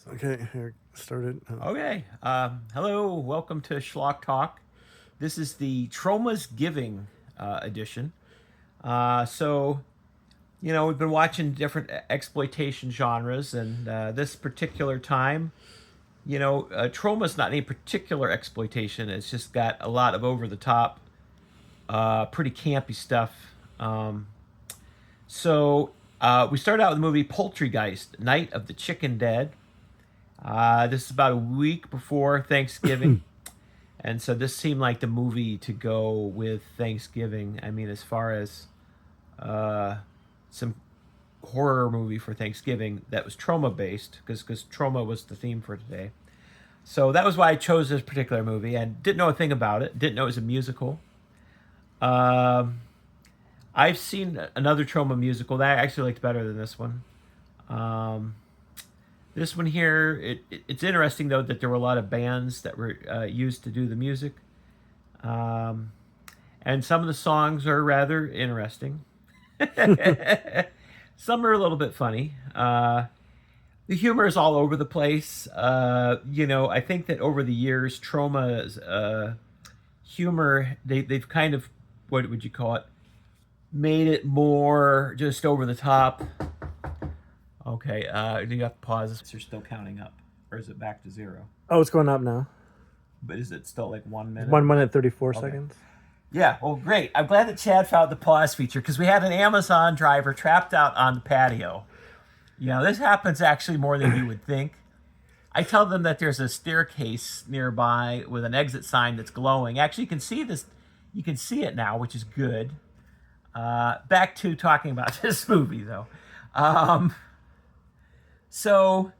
Okay, here, started. Okay. Hello. Welcome to Schlock Talk. This is the Troma's Giving edition. So, we've been watching different exploitation genres, and this particular time, Troma's not any particular exploitation. It's just got a lot of over the top, pretty campy stuff. So, we start out with the movie Poultrygeist, Night of the Chicken Dead. This is about a week before Thanksgiving. And so this seemed like the movie to go with Thanksgiving. I mean, as far as some horror movie for Thanksgiving that was Troma based, because Troma was the theme for today. So that was why I chose this particular movie. And didn't know a thing about it. Didn't know it was a musical. Um, I've seen another Troma musical that I actually liked better than this one. Um, this one here, it's interesting though that there were a lot of bands that were used to do the music, um, and some of the songs are rather interesting. Some are a little bit funny. The humor is all over the place. I think that over the years, Troma's humor, they've kind of, what would you call it, made it more just over the top. Okay, do you have to pause? You're still counting up, or is it back to zero? Oh, it's going up now. But is it still like 1 minute? 1 minute 34 Okay. seconds. Yeah, well, great. I'm glad that Chad found the pause feature because we had an Amazon driver trapped out on the patio. This happens actually more than you would think. I tell them that there's a staircase nearby with an exit sign that's glowing. Actually, you can see this. You can see it now, which is good. Back to talking about this movie, though. Um, so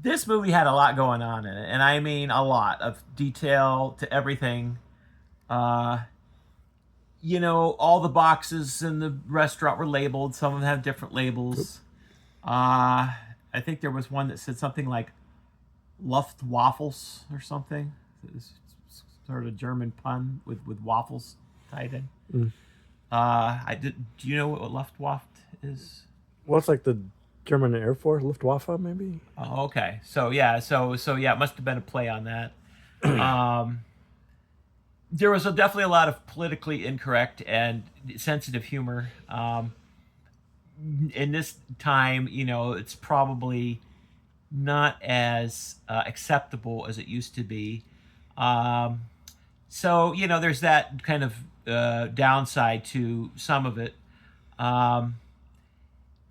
this movie had a lot going on in it, and I mean a lot of detail to everything. Uh, all the boxes in the restaurant were labeled. Some of them have different labels. I think there was one that said something like Luft Waffles or something. It's sort of a German pun with waffles tied in. Mm. Do you know what Luftwaffe is? Well, it's like the German Air Force, Luftwaffe, maybe? Oh, okay. So yeah, it must have been a play on that. Um, there was definitely a lot of politically incorrect and sensitive humor. In this time, it's probably not as acceptable as it used to be. So there's that kind of downside to some of it.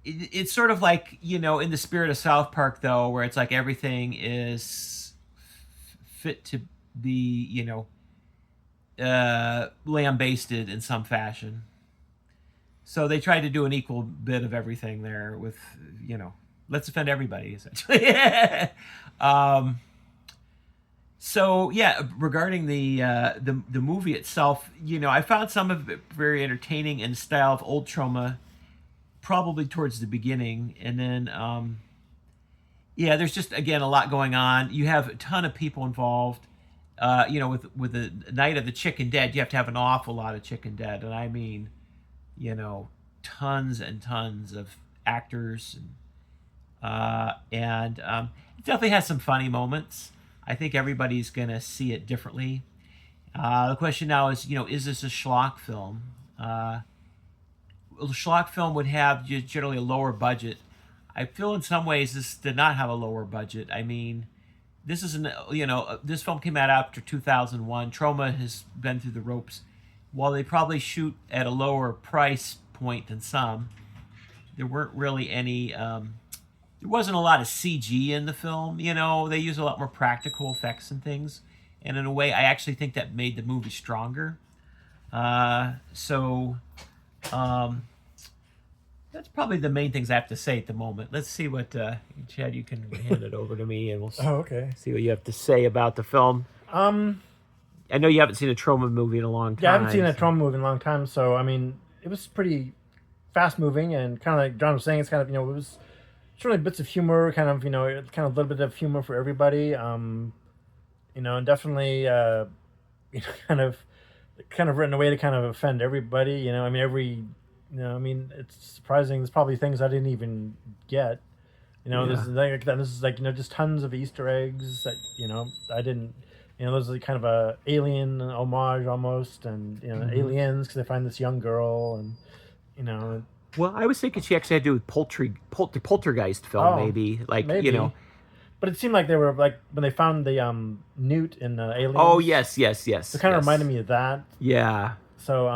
It's sort of like, in the spirit of South Park, though, where it's like everything is fit to be, lambasted in some fashion. So they tried to do an equal bit of everything there with, let's offend everybody, essentially. um, so yeah, regarding the movie itself, I found some of it very entertaining in the style of old Troma, probably towards the beginning, and then yeah, there's just again a lot going on. You have a ton of people involved. With the Night of the Chicken Dead, you have to have an awful lot of chicken dead, and I mean, tons and tons of actors, and it definitely has some funny moments. I think everybody's gonna see it differently. The question now is this a schlock film? A schlock film would have generally a lower budget. I feel in some ways this did not have a lower budget. I mean, this film came out after 2001. Troma has been through the ropes. While they probably shoot at a lower price point than some, there weren't really any. There wasn't a lot of CG in the film. They use a lot more practical effects and things, and in a way, I actually think that made the movie stronger. So, that's probably the main things I have to say at the moment. Let's see what Chad. You can hand it over to me, and we'll Oh, okay. see what you have to say about the film. I know you haven't seen a Troma movie in a long time. Yeah, I haven't seen a Troma movie in a long time, so, I mean, it was pretty fast moving, and kind of like John was saying, it's kind of, it was certainly bits of humor, kind of a little bit of humor for everybody, and definitely, kind of written a way to kind of offend everybody, I mean, it's surprising, there's probably things I didn't even get, You know, this Yeah. is like this is like just tons of Easter eggs that I didn't. Those are like kind of a alien homage almost, and Hmm. aliens because they find this young girl, and you know, Well, I was thinking she actually had to do with Poltergeist film, oh, maybe. Like, maybe. But it seemed like they were like when they found the newt in oh, Aliens. yes, yes, It yes, kind of reminded yes. me of that. Yeah, So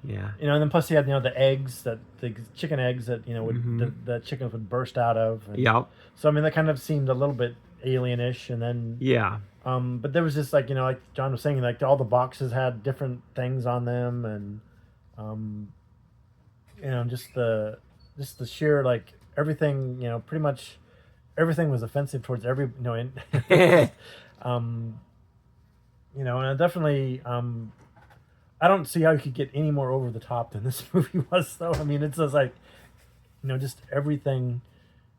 yeah. and then plus you had the eggs that the chicken eggs that would Hmm. the chickens would burst out of, and Yep. so I mean that kind of seemed a little bit alienish, and then Yeah. but there was just like like John was saying, like all the boxes had different things on them, and um, just the sheer like everything, pretty much everything was offensive towards every in it was just um, and I definitely I don't see how you could get any more over the top than this movie was, though. I mean, it's just like just everything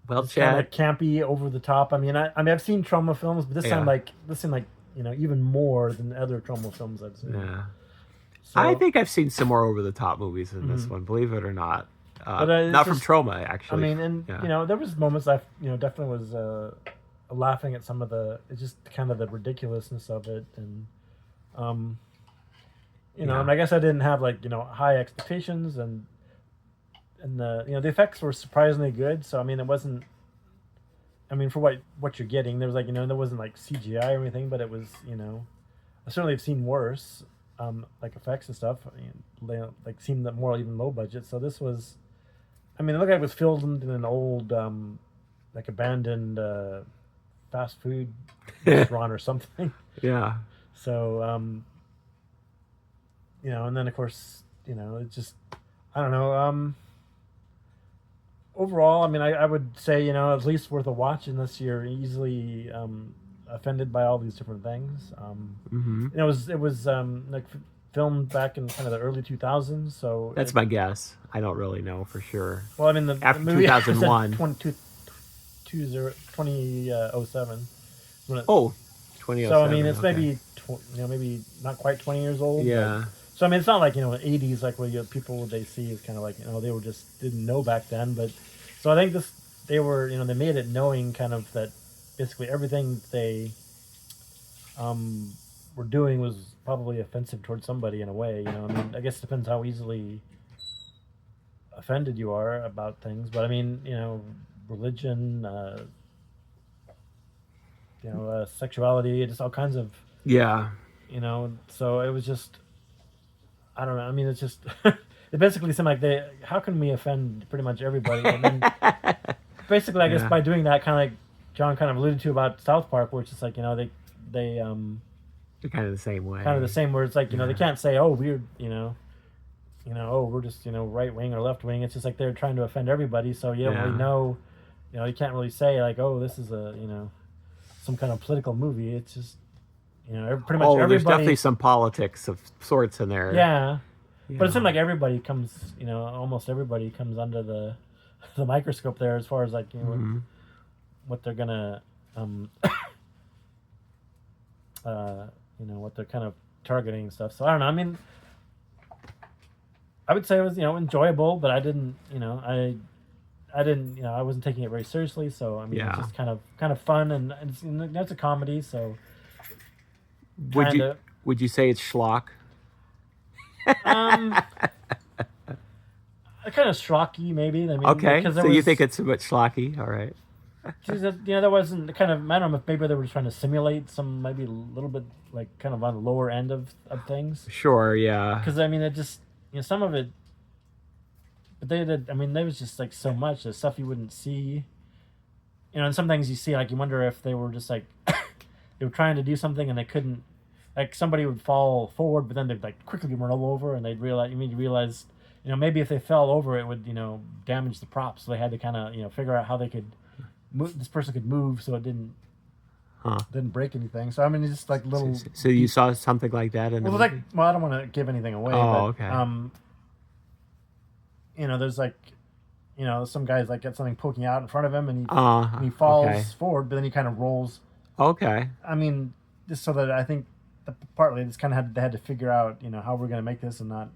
Well, is kind of Chad. campy, over the top. I mean, I've seen Troma films, but Yeah. this seemed like even more than the other Troma films I've seen. Yeah. I So, think I've seen some more over the top movies than this mhm. one, believe it or not. But it's Not from just, Troma, I actually. mean, and Yeah. there was moments I definitely was laughing at some of it's just kind of the ridiculousness of it, and um, Yeah. and I guess I didn't have like high expectations, and the effects were surprisingly good. So I mean, it wasn't. I mean, for what you're getting, there was like there wasn't like CGI or anything, but it was I certainly have seen worse, like effects and stuff. I mean, like seemed that more even low budget. So this was, I mean, it looked like it was filmed in an old like abandoned fast food restaurant or something. Yeah. So and then of course it just I don't know. Overall, I mean, I would say at least worth a watch unless you're easily offended by all these different things. Hmm. It was like filmed back in kind of the early 2000s, so That's my guess. I don't really know for sure. well, I mean the After movie said 2001. 2007 when it, Oh, so I 2007. mean it's Okay. maybe maybe not quite 20 years old, but Yeah. so I mean it's not like 80s like where people they see is kind of like they were just didn't know back then, but so I think they were they made it knowing kind of that basically everything they were doing was probably offensive towards somebody in a way. I mean, I guess it depends how easily offended you are about things, but I mean, religion, sexuality, just all kinds of, Yeah. So it was just, I don't know. I mean, it's just, it basically seemed like how can we offend pretty much everybody? And then basically, I guess Yeah. by doing that, kind of like John kind of alluded to about South Park, where it's just like, they, They're kind of the same way. kind of the same, where it's like, Yeah. they can't say, oh, we're, oh, we're just, right wing or left wing. It's just like they're trying to offend everybody. So you don't Yeah. really know, you can't really say like, oh, this is a, some kind of political movie. It's just, pretty much Oh, there's everybody. definitely some politics of sorts in there. Yeah. But it Yeah. seems like everybody comes, almost everybody comes under the the microscope there as far as like, Mhm. what they're gonna, what they're kind of targeting and stuff. So I don't know. I mean, I would say it was, enjoyable, but I didn't, I didn't, I wasn't taking it very seriously. So I mean, Yeah. it's just kind of fun, and it's a comedy. So Would kind you of, would you say it's schlock? kind of schlocky maybe. I mean, Okay, because so you think it's a bit schlocky? All right. there wasn't kind of, I don't know if maybe they were trying to simulate some maybe a little bit like kind of on the lower end of things. Sure. Yeah. Because I mean, it just some of it, but they did. I mean, there was just like so much the stuff you wouldn't see. And some things you see, like you wonder if they were just like they were trying to do something and they couldn't. Like somebody would fall forward, but then they'd like quickly roll over, and they'd realize. You realize, maybe if they fell over, it would damage the props. So they had to kind of figure out how they could move. This person could move, so it Huh. didn't break anything. So I mean, it's just like little. So you saw something like that in the Well, movie? like, I don't want to give anything away. Oh, but, okay. There's like, some guys like get something poking out in front of him, and he falls okay. forward, but then he kind of rolls. Okay. I mean, just so that I think that partly it's kind of they had to figure out, how we're gonna make this and not.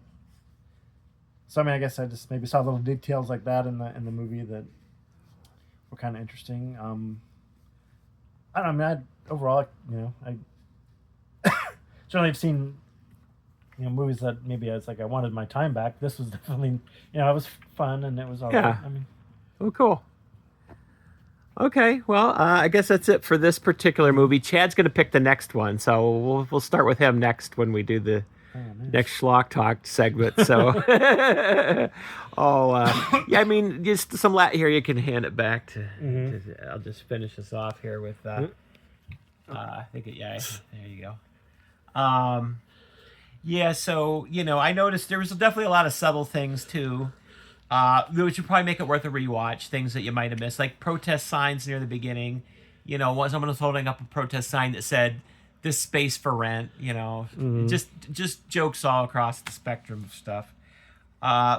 So I mean, I guess I just maybe saw little details like that in the movie that were kind of interesting. I don't know. I mean, overall, I certainly have seen movies that maybe I was like I wanted my time back. This was definitely it was fun and it was all Yeah. right. I mean, Oh, cool. Okay, well, I guess that's it for this particular movie. Chad's going to pick the next one, so we'll start with him next when we do the next Schlock Talk segment. So, yeah, I mean, just some here. You can hand it back to I'll just finish this off here with. I think there you go. Yeah, so I noticed there was definitely a lot of subtle things too. Which would probably make it worth a rewatch. Things that you might have missed, like protest signs near the beginning. Someone was holding up a protest sign that said "This space for rent." Just jokes all across the spectrum of stuff.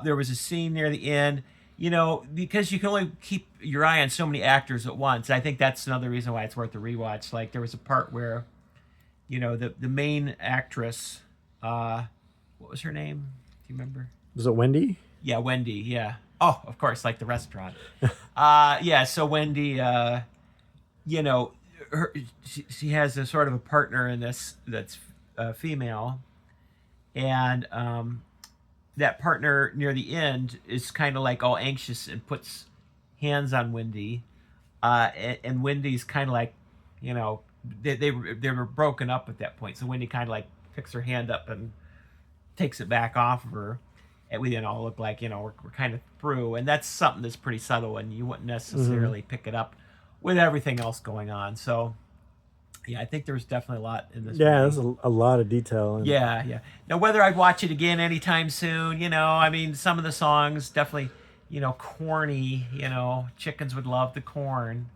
There was a scene near the end. Because you can only keep your eye on so many actors at once. I think that's another reason why it's worth a rewatch. Like there was a part where, the main actress, what was her name? Do you remember? was it Wendy? Yeah, Wendy. Yeah. Oh, of course, like the restaurant. So Wendy, she has a sort of a partner in this that's female, and that partner near the end is kind of like all anxious and puts hands on Wendy, and Wendy's kind of like, they were broken up at that point, so Wendy kind of like picks her hand up and takes it back off of her. And we then all look like, we're kind of through. And that's something that's pretty subtle, and you wouldn't necessarily pick it up with everything else going on. So, yeah, I think there's definitely a lot in this Yeah, movie. there's a lot of detail. Yeah. Now, whether I'd watch it again anytime soon, I mean, some of the songs definitely, corny, chickens would love the corn.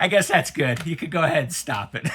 I guess that's good. You could go ahead and stop it.